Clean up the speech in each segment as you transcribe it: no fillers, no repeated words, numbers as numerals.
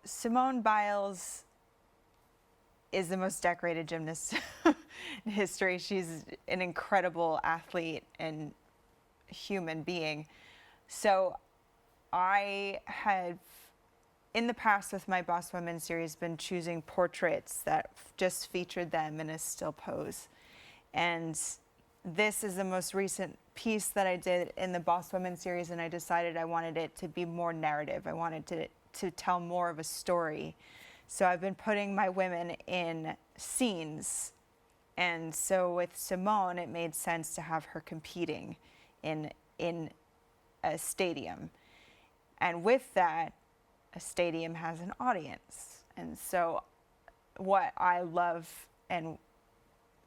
Simone Biles is the most decorated gymnast in history. She's an incredible athlete and human being. So I have, in the past with my Boss Women series, been choosing portraits that just featured them in a still pose. And this is the most recent piece that I did in the Boss Women series, and I decided I wanted it to be more narrative. I wanted to tell more of a story. So I've been putting my women in scenes. And so with Simone, it made sense to have her competing in a stadium. And with that, a stadium has an audience. And so what I love and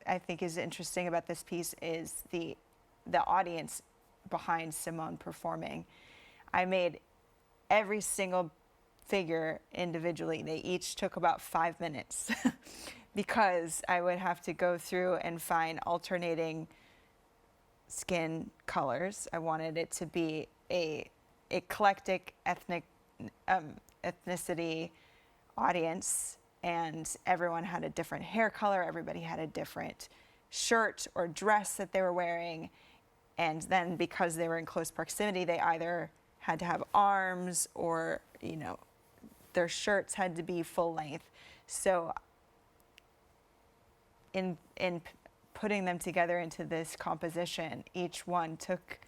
I think is interesting about this piece is the audience behind Simone performing. I made every single figure individually. They each took about 5 minutes because I would have to go through and find alternating skin colors. I wanted it to be a eclectic ethnicity audience, and everyone had a different hair color. Everybody had a different shirt or dress that they were wearing. And then because they were in close proximity, they either had to have arms or, their shirts had to be full length. So in putting them together into this composition, each one took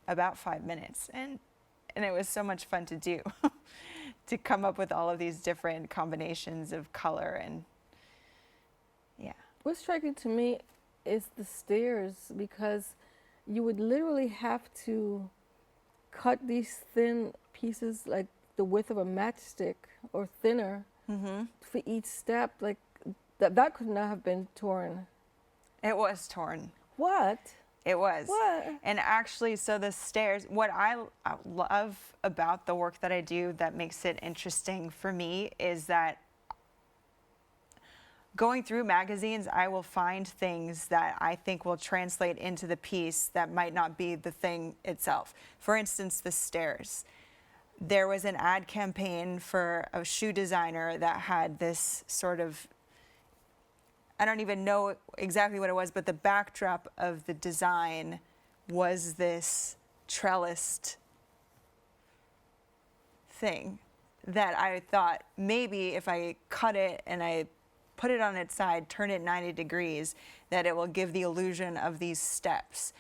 about 5 minutes. And it was so much fun to do, to come up with all of these different combinations of color and, yeah. What's striking to me is the stairs, because you would literally have to cut these thin pieces like the width of a matchstick or thinner for each step. Like that could not have been torn. It was torn. What? It was. What? And actually, so the stairs, what I love about the work that I do that makes it interesting for me is that going through magazines, I will find things that I think will translate into the piece that might not be the thing itself. For instance, the stairs. There was an ad campaign for a shoe designer that had this sort of, I don't even know exactly what it was, but the backdrop of the design was this trellised thing that I thought maybe if I cut it and I put it on its side, turn it 90 degrees, that it will give the illusion of these steps.